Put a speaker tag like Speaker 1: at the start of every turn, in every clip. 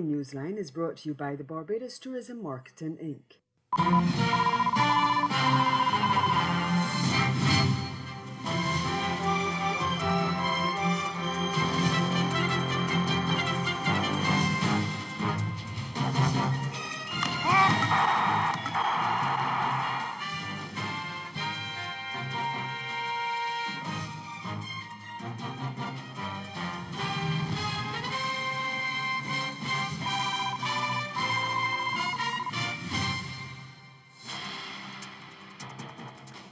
Speaker 1: Caribbean Newsline is brought to you by the Barbados Tourism Marketing, Inc.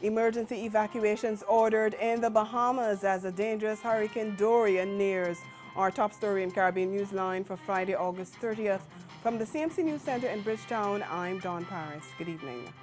Speaker 2: Emergency evacuations ordered in the Bahamas as a dangerous Hurricane Dorian nears. Our top story in Caribbean Newsline for Friday, August 30th. From the CMC News Center in Bridgetown, I'm Dawn Paris. Good evening.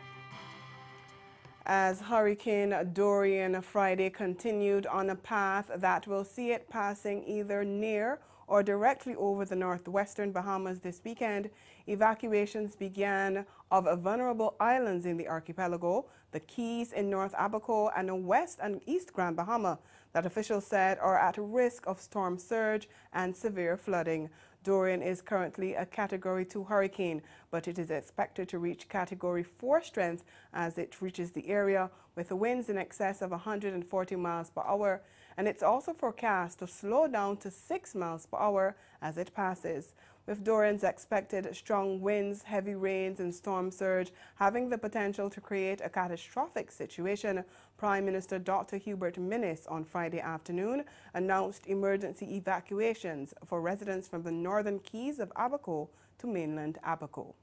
Speaker 2: As Hurricane Dorian Friday continued on a path that will see it passing either near or directly over the northwestern Bahamas this weekend, evacuations began of vulnerable islands in the archipelago, the Keys in North Abaco and West and East Grand Bahama, that officials said are at risk of storm surge and severe flooding. Dorian is currently a Category 2 hurricane, but it is expected to reach Category 4 strength as it reaches the area, with winds in excess of 140 miles per hour, and it's also forecast to slow down to 6 miles per hour as it passes. With Dorian's expected strong winds, heavy rains and storm surge having the potential to create a catastrophic situation, Prime Minister Dr. Hubert Minnis on Friday afternoon announced emergency evacuations for residents from the northern Keys of Abaco to mainland Abaco.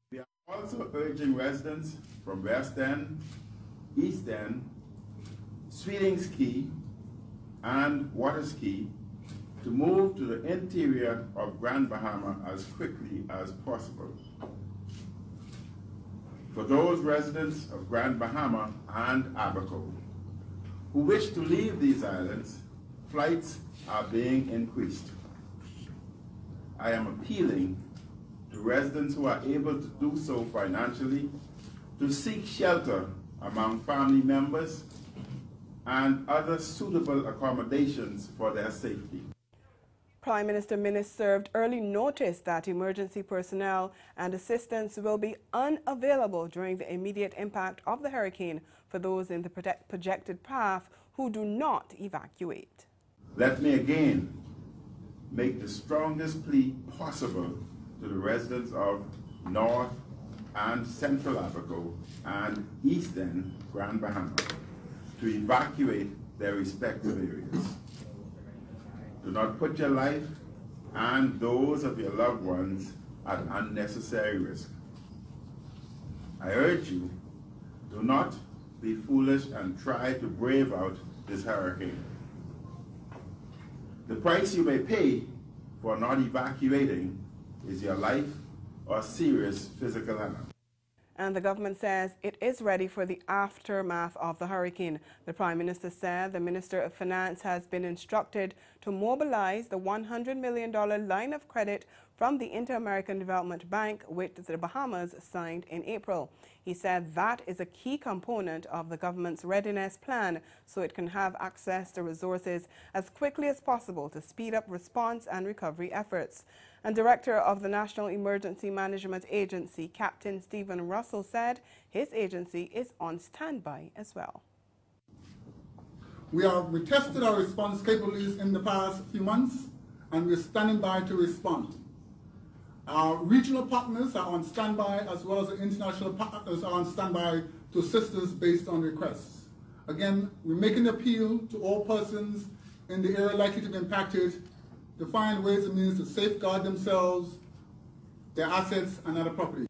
Speaker 3: We are also urging residents from West End, East End, Sweetings Key and Waters Key to move to the interior of Grand Bahama as quickly as possible. For those residents of Grand Bahama and Abaco who wish to leave these islands, flights are being increased. I am appealing to residents who are able to do so financially to seek shelter among family members and other suitable accommodations for their safety.
Speaker 2: Prime Minister Minnis served early notice that emergency personnel and assistance will be unavailable during the immediate impact of the hurricane for those in the projected path who do not evacuate.
Speaker 3: Let me again make the strongest plea possible to the residents of North and Central Abaco and Eastern Grand Bahama to evacuate their respective areas. Do not put your life and those of your loved ones at unnecessary risk. I urge you, do not be foolish and try to brave out this hurricane. The price you may pay for not evacuating is your life or serious physical harm.
Speaker 2: And the government says it is ready for the aftermath of the hurricane. The Prime Minister said the Minister of Finance has been instructed to mobilize the $100 million line of credit from the Inter-American Development Bank, which the Bahamas signed in April. He said that is a key component of the government's readiness plan so it can have access to resources as quickly as possible to speed up response and recovery efforts. And Director of the National Emergency Management Agency, Captain Stephen Russell, said his agency is on standby as well.
Speaker 4: We tested our response capabilities in the past few months, and we're standing by to respond. Our regional partners are on standby, as well as the international partners are on standby to assist us based on requests. Again, we're making an appeal to all persons in the area likely to be impacted to find ways and means to safeguard themselves, their assets, and other property.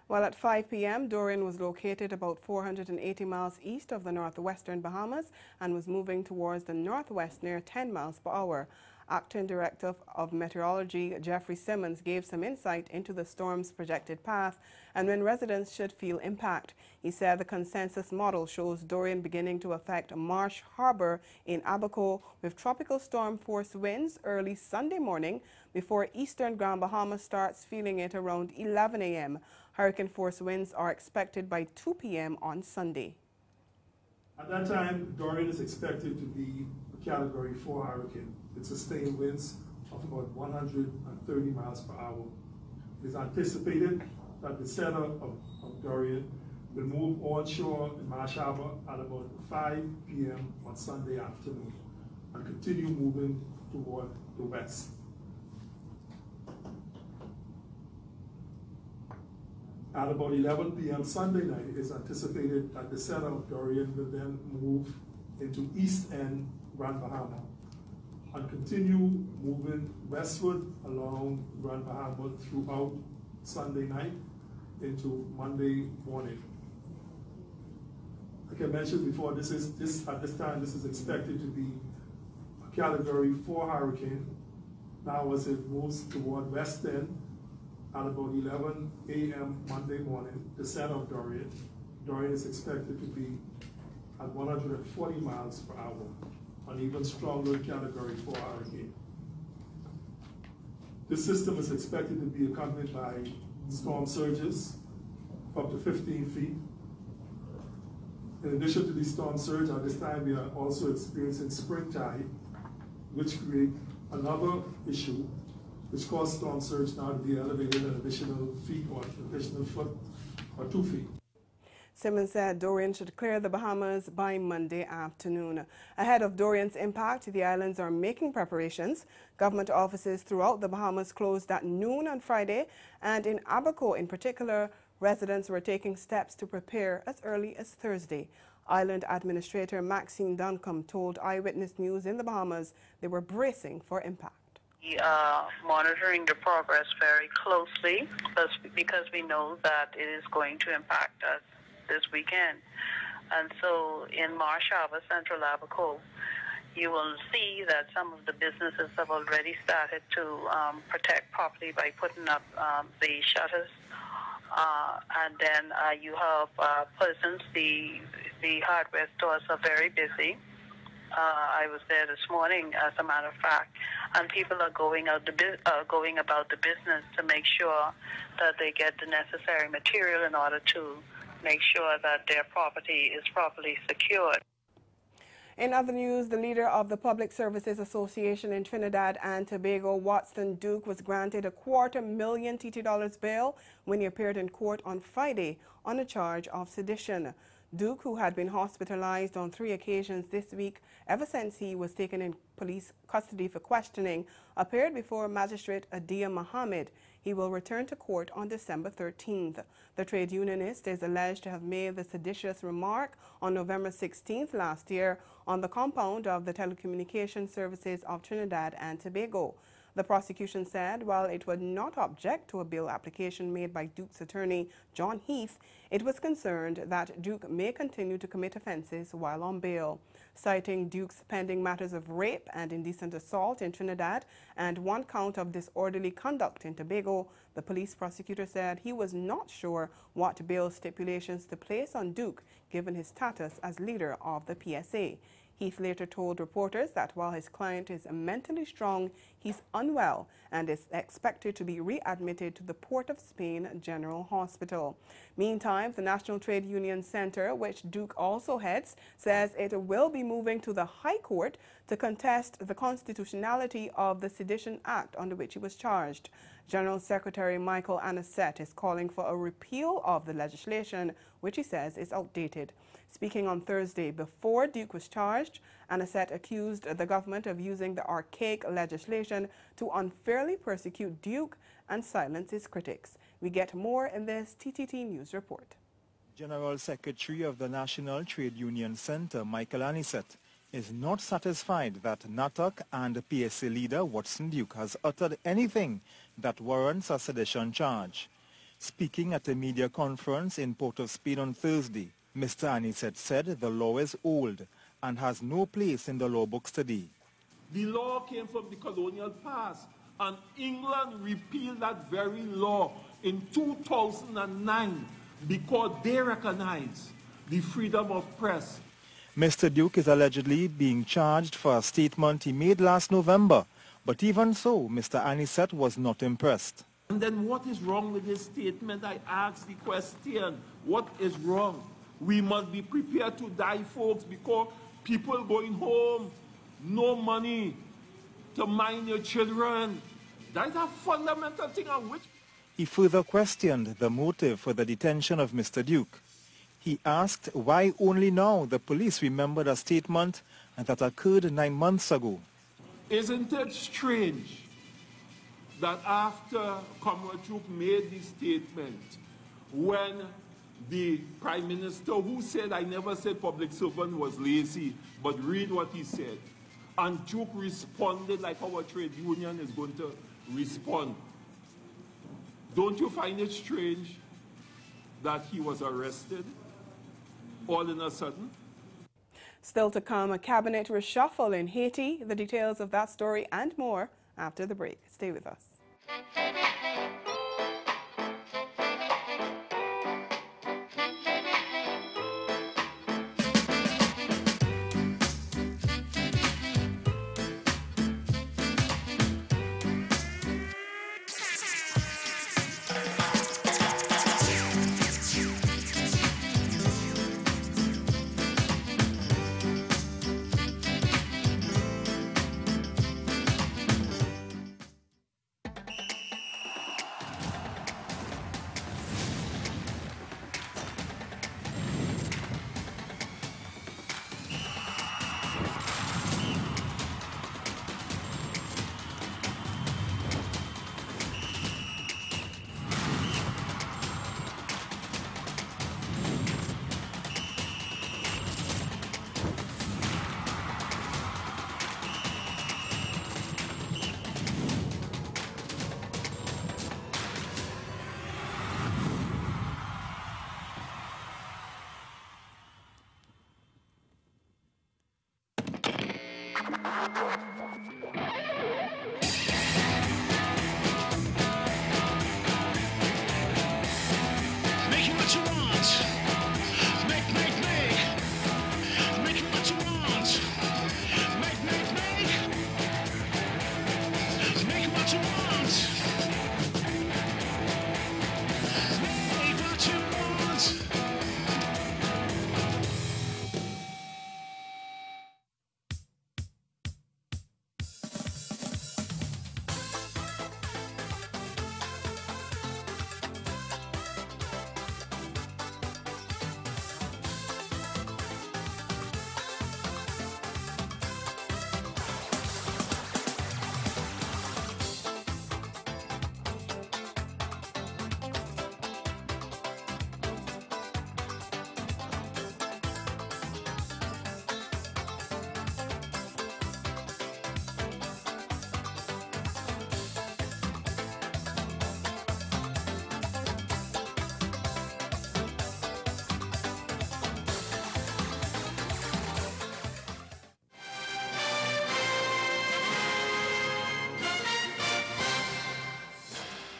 Speaker 2: Well, at 5 p.m., Dorian was located about 480 miles east of the northwestern Bahamas and was moving towards the northwest near 10 miles per hour. Acting Director of Meteorology Jeffrey Simmons gave some insight into the storm's projected path and when residents should feel impact. He said the consensus model shows Dorian beginning to affect Marsh Harbor in Abaco with tropical storm force winds early Sunday morning before eastern Grand Bahama starts feeling it around 11 a.m. Hurricane force winds are expected by 2 p.m. on Sunday.
Speaker 5: At that time, Dorian is expected to be a Category 4 hurricane with sustained winds of about 130 miles per hour. It is anticipated that the center of Dorian will move onshore in Marsh Harbor at about 5 p.m. on Sunday afternoon and continue moving toward the west. At about 11 p.m. Sunday night, it is anticipated that the center of Dorian will then move into East End, Grand Bahama, and continue moving westward along Grand Bahama throughout Sunday night into Monday morning. Like I mentioned before, at this time this is expected to be a Category 4 hurricane. Now as it moves toward West End at about 11 a.m. Monday morning, the center of Dorian. Dorian is expected to be at 140 miles per hour, an even stronger Category 4 hurricane. This system is expected to be accompanied by storm surges of up to 15 feet. In addition to the storm surge, at this time we are also experiencing spring tide, which create another issue, which caused storm surge now to be elevated an additional feet or additional foot or 2 feet.
Speaker 2: Simmons said Dorian should clear the Bahamas by Monday afternoon. Ahead of Dorian's impact, the islands are making preparations. Government offices throughout the Bahamas closed at noon on Friday, and in Abaco in particular, residents were taking steps to prepare as early as Thursday. Island Administrator Maxine Duncombe told Eyewitness News in the Bahamas they were bracing for impact.
Speaker 6: We are monitoring the progress very closely because we know that it is going to impact us this weekend. And so in Marsh Harbor, Central Abaco, you will see that some of the businesses have already started to protect property by putting up the shutters. And then you have persons, the hardware stores are very busy. I was there this morning, as a matter of fact, and people are going about the business to make sure that they get the necessary material in order to make sure that their property is properly secured.
Speaker 2: In other news, the leader of the Public Services Association in Trinidad and Tobago, Watson Duke, was granted a $250,000 TT bail when he appeared in court on Friday on a charge of sedition. Duke, who had been hospitalized on 3 occasions this week ever since he was taken in police custody for questioning, appeared before Magistrate Adia Mohammed. He will return to court on December 13th. The trade unionist is alleged to have made the seditious remark on November 16th last year on the compound of the Telecommunication Services of Trinidad and Tobago. The prosecution said while it would not object to a bail application made by Duke's attorney, John Heath, it was concerned that Duke may continue to commit offenses while on bail. Citing Duke's pending matters of rape and indecent assault in Trinidad and 1 count of disorderly conduct in Tobago, the police prosecutor said he was not sure what bail stipulations to place on Duke given his status as leader of the PSA. Heath later told reporters that while his client is mentally strong, he's unwell and is expected to be readmitted to the Port of Spain General Hospital. Meantime, the National Trade Union Center, which Duke also heads, says it will be moving to the High Court to contest the constitutionality of the Sedition Act under which he was charged. General Secretary Michael Anisette is calling for a repeal of the legislation, which he says is outdated. Speaking on Thursday before Duke was charged, Anisette accused the government of using the archaic legislation to unfairly persecute Duke and silence his critics. We get more in this TTT News report.
Speaker 7: General Secretary of the National Trade Union Center, Michael Anisette, is not satisfied that NATOC and PSA leader Watson Duke has uttered anything that warrants a sedition charge. Speaking at a media conference in Port of Spain on Thursday, Mr. Anisette said the law is old and has no place in the law books today.
Speaker 8: The law came from the colonial past, and England repealed that very law in 2009 because they recognize the freedom of press.
Speaker 7: Mr. Duke is allegedly being charged for a statement he made last November, but even so, Mr. Anisette was not impressed.
Speaker 8: And then what is wrong with his statement? I asked the question, what is wrong? We must be prepared to die, folks, because people going home, no money, to mind your children. That is a fundamental thing on which...
Speaker 7: He further questioned the motive for the detention of Mr. Duke. He asked why only now the police remembered a statement that occurred 9 months ago.
Speaker 8: Isn't it strange that after Comrade Duke made this statement, when the Prime Minister, who said, I never said public servant was lazy, but read what he said, and Duke responded like our trade union is going to respond. Don't you find it strange that he was arrested all in a sudden?
Speaker 2: Still to come, a cabinet reshuffle in Haiti. The details of that story and more after the break. Stay with us.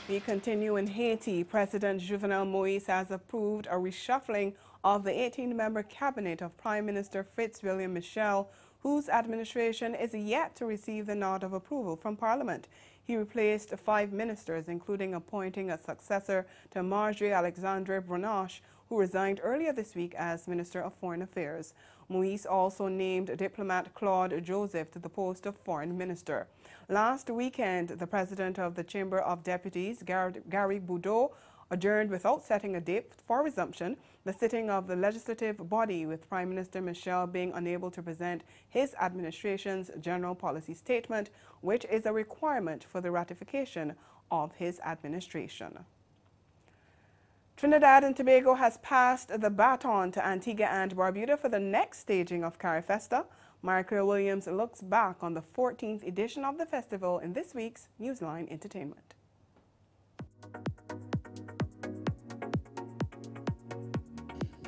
Speaker 2: We continue in Haiti. President Jovenel Moïse has approved a reshuffling of the 18-member cabinet of Prime Minister Fitzwilliam Michel, whose administration is yet to receive the nod of approval from Parliament. He replaced 5 ministers, including appointing a successor to Marjorie Alexandre Brunache, who resigned earlier this week as Minister of Foreign Affairs. Moïse also named diplomat Claude Joseph to the post of Foreign Minister. Last weekend, the president of the Chamber of Deputies, Gary Boudreau, adjourned without setting a date for resumption the sitting of the legislative body, with Prime Minister Michel being unable to present his administration's general policy statement, which is a requirement for the ratification of his administration. Trinidad and Tobago has passed the baton to Antigua and Barbuda for the next staging of CARIFESTA. Michael Williams looks back on the 14th edition of the festival in this week's Newsline Entertainment.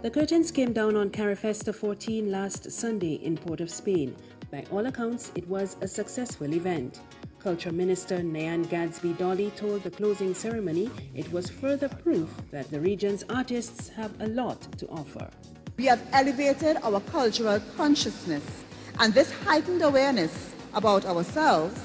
Speaker 9: The curtains came down on CARIFESTA 14 last Sunday in Port of Spain. By all accounts, it was a successful event. Culture Minister Nayan Gadsby Dolly told the closing ceremony it was further proof that the region's artists have a lot to offer.
Speaker 10: We have elevated our cultural consciousness, and this heightened awareness about ourselves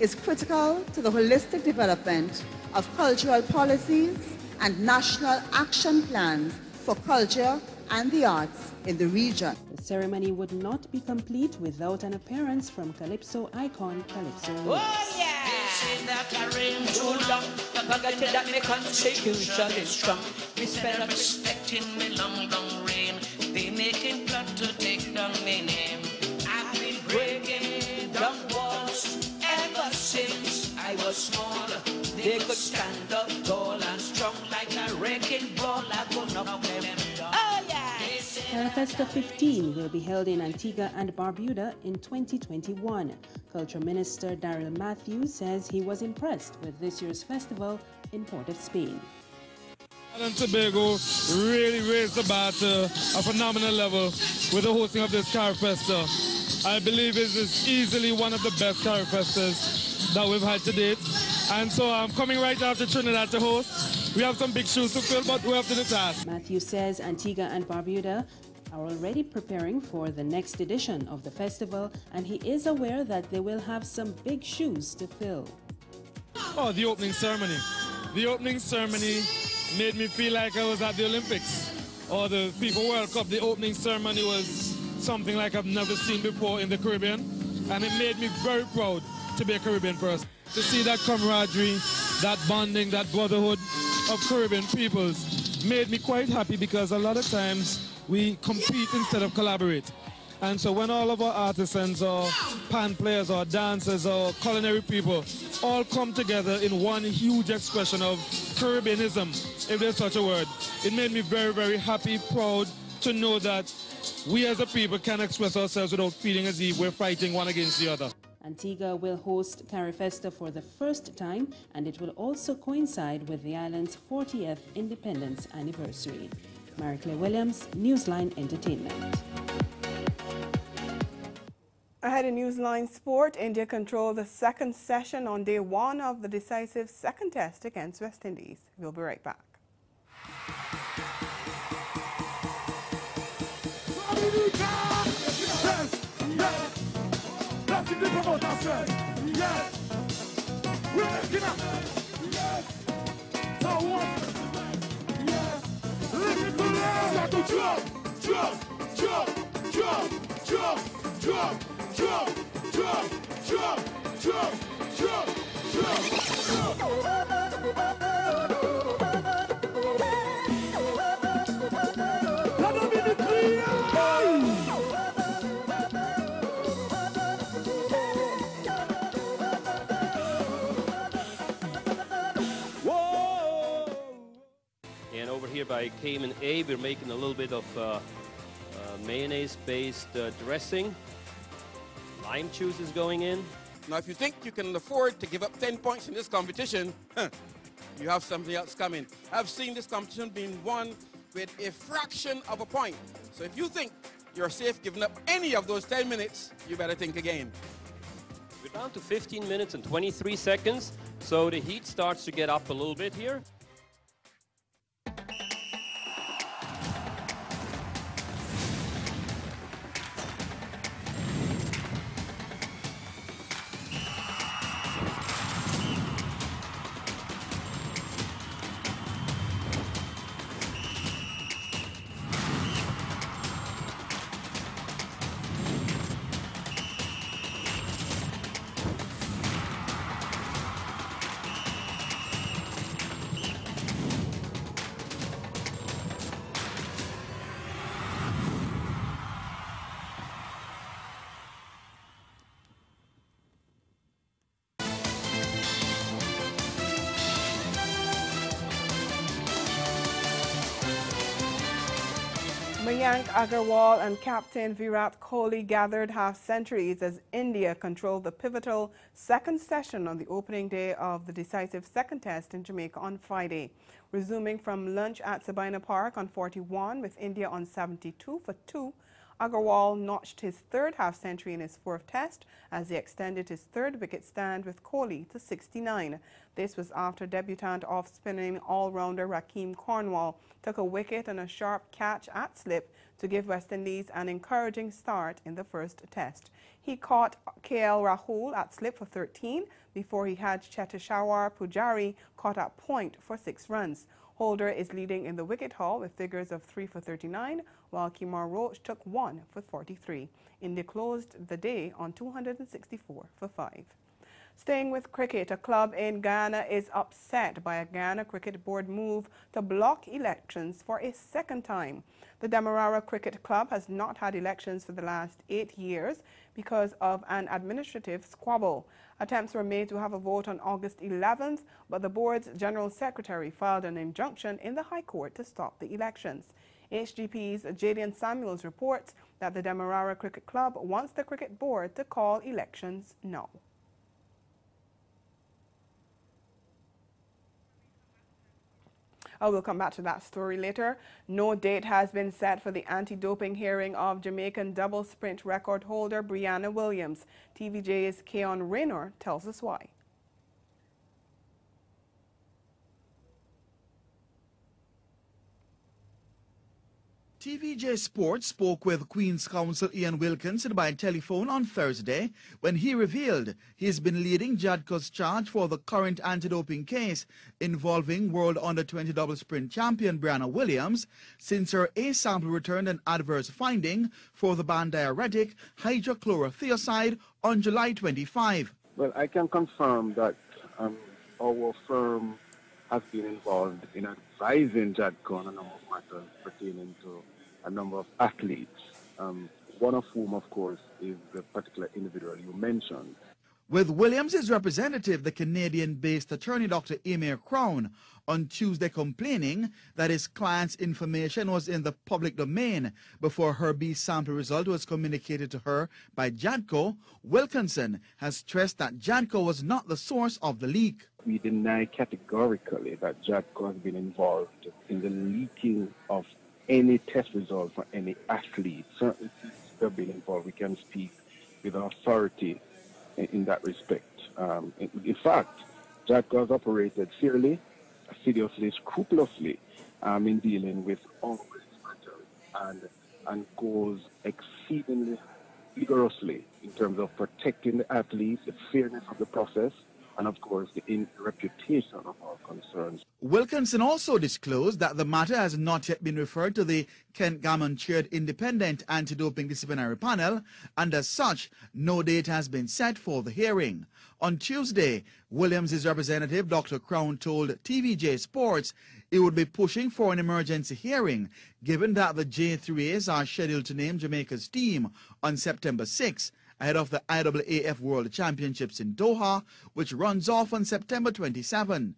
Speaker 10: is critical to the holistic development of cultural policies and national action plans for culture and the arts in the region.
Speaker 9: The ceremony would not be complete without an appearance from Calypso icon Calypso Rose.
Speaker 11: Oh yeah! They say that I reign too long, but I get that my constitution is strong. Respecting me long, long reign. They making plot to take down my name. I've been breaking down walls ever since I was small. They could stand up tall and strong like a wrecking ball. I go knock them down. Oh yeah!
Speaker 9: CariFesta 15 will be held in Antigua and Barbuda in 2021. Culture Minister Daryl Matthews says he was impressed with this year's festival in Port of Spain.
Speaker 12: And Tobago really raised the bar to a phenomenal level with the hosting of this CariFesta. I believe this is easily one of the best CariFestas that we've had to date. And so I'm coming right after Trinidad to host. We have some big shoes to fill, but we're up to the task.
Speaker 9: Matthews says Antigua and Barbuda are already preparing for the next edition of the festival, and he is aware that they will have some big shoes to fill.
Speaker 12: Oh, the opening ceremony. The opening ceremony made me feel like I was at the Olympics or the FIFA World Cup. The opening ceremony was something like I've never seen before in the Caribbean, and it made me very proud to be a Caribbean person. To see that camaraderie, that bonding, that brotherhood of Caribbean peoples made me quite happy, because a lot of times we compete instead of collaborate. And so when all of our artisans or pan players or dancers or culinary people all come together in one huge expression of Caribbeanism, if there's such a word, it made me very, very happy, proud to know that we as a people can express ourselves without feeling as if we're fighting one against the other.
Speaker 9: Antigua will host CariFesta for the first time, and it will also coincide with the island's 40th independence anniversary. Mary-Claire Williams, Newsline Entertainment.
Speaker 2: Ahead in Newsline Sport, India controlled the second session on day one of the decisive second test against West Indies. We'll be right back.
Speaker 13: And over here by Cayman A, we're making a little bit of mayonnaise-based dressing. Lime juice is going in.
Speaker 14: Now, if you think you can afford to give up 10 points in this competition, you have something else coming. I've seen this competition being won with a fraction of a point. So if you think you're safe giving up any of those 10 minutes, you better think again.
Speaker 13: We're down to 15 minutes and 23 seconds, so the heat starts to get up a little bit here.
Speaker 2: Mayank Agarwal and Captain Virat Kohli gathered half-centuries as India controlled the pivotal second session on the opening day of the decisive second test in Jamaica on Friday. Resuming from lunch at Sabina Park on 41 with India on 72 for 2, Agarwal notched his third half-century in his fourth test as he extended his third wicket stand with Kohli to 69. This was after debutant off-spinning all-rounder Rakeem Cornwall took a wicket and a sharp catch at slip to give West Indies an encouraging start in the first test. He caught KL Rahul at slip for 13 before he had Cheteshwar Pujari caught at point for 6 runs. Holder is leading in the wicket haul with figures of 3 for 39, while Kemar Roach took 1 for 43. India closed the day on 264 for 5. Staying with cricket, a club in Guyana is upset by a Guyana Cricket Board move to block elections for a second time. The Demerara Cricket Club has not had elections for the last 8 years because of an administrative squabble. Attempts were made to have a vote on August 11th, but the board's general secretary filed an injunction in the High Court to stop the elections. HGP's Jadian Samuels reports that the Demerara Cricket Club wants the cricket board to call elections now. We'll come back to that story later. No date has been set for the anti-doping hearing of Jamaican double sprint record holder Brianna Williams. TVJ's Keon Raynor tells us why.
Speaker 15: TVJ Sports spoke with Queen's Counsel Ian Wilkinson by telephone on Thursday when he revealed he's been leading JADCO's charge for the current anti-doping case involving World Under-20 double sprint champion Brianna Williams since her A sample returned an adverse finding for the banned diuretic hydrochlorothiazide on July 25.
Speaker 16: Well, I can confirm that our firm has been involved in advising JADCO on a number of matters pertaining to a number of athletes, one of whom, of course, is the particular individual you mentioned.
Speaker 15: With Williams' representative, the Canadian-based attorney Dr. Emir Crown, on Tuesday complaining that his client's information was in the public domain before her B sample result was communicated to her by JADCO, Wilkinson has stressed that JADCO was not the source of the leak.
Speaker 16: We deny categorically that JADCO has been involved in the leaking of any test result for any athlete. Certainly, since they've been involved, we can speak with authority in that respect. In fact, JADCO has operated fairly, assiduously, scrupulously in dealing with all these matters and goes exceedingly vigorously in terms of protecting the athletes, the fairness of the process, and of course the reputation of our concerns.
Speaker 15: Wilkinson also disclosed that the matter has not yet been referred to the Kent Gammon-chaired independent anti-doping disciplinary panel, and as such, no date has been set for the hearing. On Tuesday, Williams' representative, Dr. Crown, told TVJ Sports he would be pushing for an emergency hearing, given that the J3As are scheduled to name Jamaica's team on September 6, ahead of the IAAF World Championships in Doha, which runs off on September 27.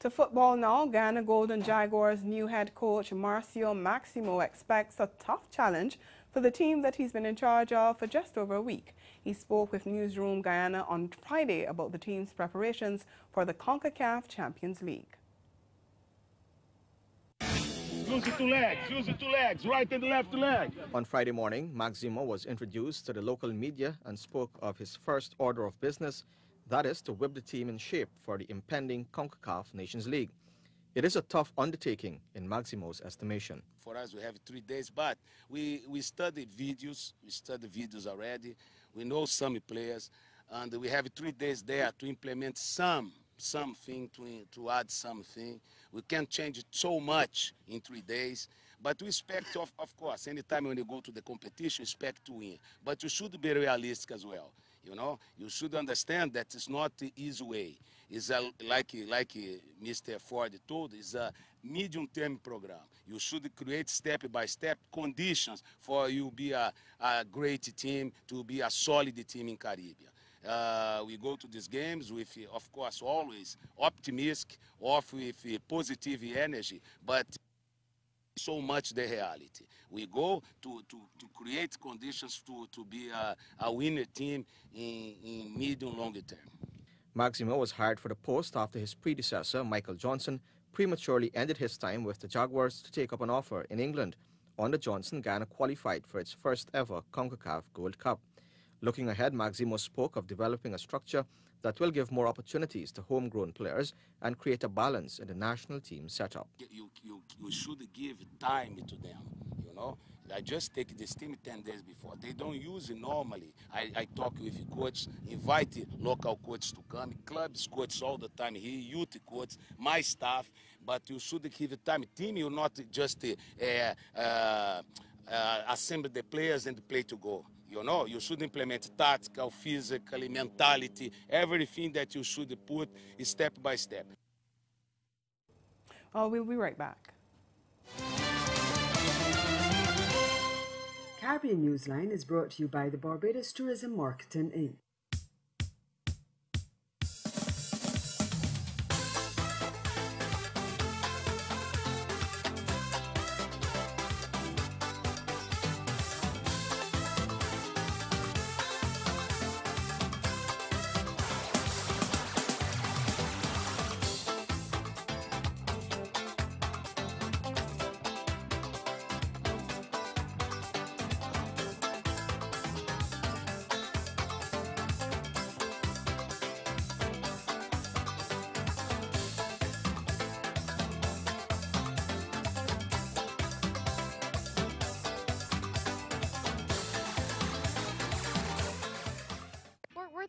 Speaker 2: To football now, Guyana Golden Jaguars' new head coach Marcio Maximo expects a tough challenge for the team that he's been in charge of for just over a week. He spoke with Newsroom Guyana on Friday about the team's preparations for the CONCACAF Champions League.
Speaker 17: Use the two legs, right and left leg.
Speaker 18: On Friday morning, Maximo was introduced to the local media and spoke of his first order of business, that is to whip the team in shape for the impending CONCACAF Nations League. It is a tough undertaking in Maximo's estimation.
Speaker 17: For us, we have 3 days, but we studied videos. We studied videos already. We know some players, and we have 3 days there to implement something, to add something. We can't change it so much in 3 days, but we expect, of course, anytime when you go to the competition, expect to win. But you should be realistic as well. You know, you should understand that it's not the easy way. It's like Mr. Ford told, it's a medium-term program. You should create step-by-step conditions for you to be a great team, to be a solid team in Caribbean. We go to these games with, of course, always optimistic, with positive energy, but so much the reality. We go to create conditions to be a winner team in medium, longer term.
Speaker 18: Maximo was hired for the post after his predecessor, Michael Johnson, prematurely ended his time with the Jaguars to take up an offer in England. Under Johnson, Guyana qualified for its first ever CONCACAF Gold Cup. Looking ahead, Maximo spoke of developing a structure that will give more opportunities to homegrown players and create a balance in the national team setup.
Speaker 17: You should give time to them, you know. I just take this team 10 days before. They don't use it normally. I talk with the coach, invite the local coach to come, clubs coach all the time here, youth coach, my staff, but you should give the time. Team, you not just assemble the players and play to go. You know, you should implement tactical, physical, mentality, everything that you should put step by step.
Speaker 2: Oh, we'll be right back.
Speaker 1: Caribbean Newsline is brought to you by the Barbados Tourism Marketing Inc.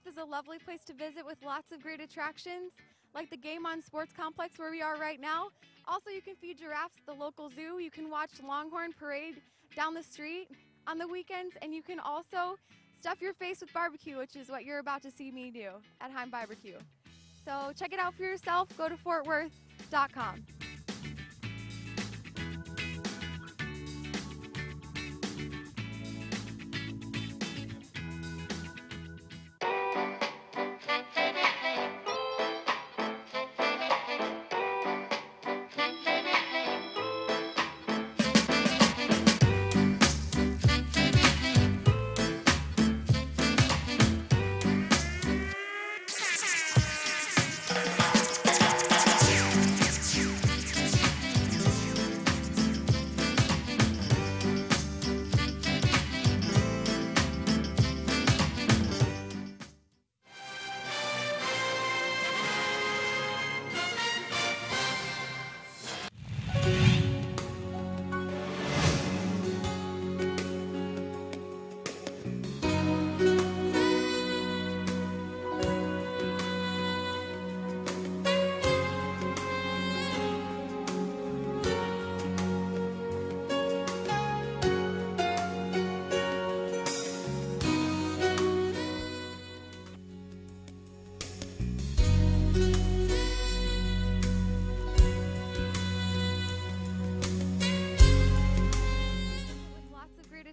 Speaker 19: Is a lovely place to visit with lots of great attractions like the Game On Sports Complex where we are right now. Also, you can feed giraffes at the local zoo. You can watch Longhorn Parade down the street on the weekends, and you can also stuff your face with barbecue, which is what you're about to see me do at Heim Barbecue. So check it out for yourself. Go to fortworth.com.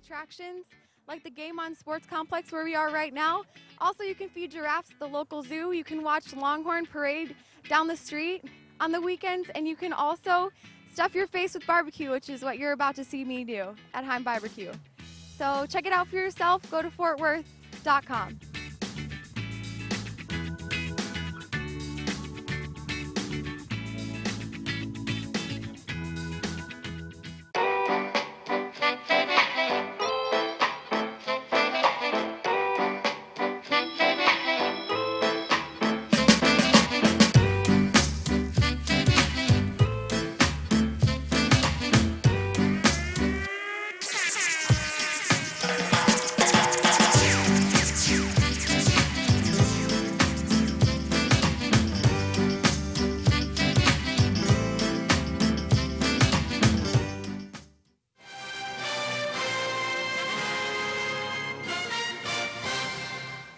Speaker 19: Attractions like the Game On Sports Complex where we are right now. Also, you can feed giraffes at the local zoo. You can watch Longhorn Parade down the street on the weekends, and you can also stuff your face with barbecue, which is what you're about to see me do at Heim Barbecue. So check it out for yourself. Go to fortworth.com.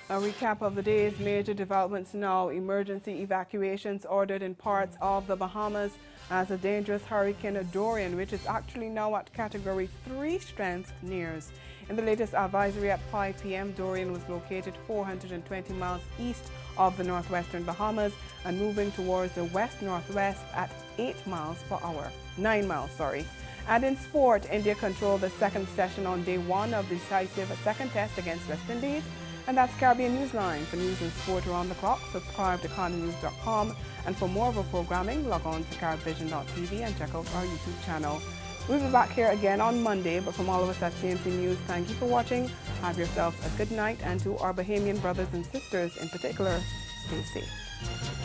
Speaker 2: A recap of the day's major developments now. Emergency evacuations ordered in parts of the Bahamas as a dangerous Hurricane Dorian, which is actually now at Category 3 strength, nears. In the latest advisory at 5 p.m., Dorian was located 420 miles east of the northwestern Bahamas and moving towards the west-northwest at 9 miles, sorry. And in sport, India controlled the second session on day one of the decisive second test against West Indies. And that's Caribbean Newsline. For news and sport around the clock, subscribe to CaribbeanNews.com. And for more of our programming, log on to CaribVision.tv and check out our YouTube channel. We'll be back here again on Monday, but from all of us at CMC News, thank you for watching. Have yourselves a good night, and to our Bahamian brothers and sisters in particular, Stay safe.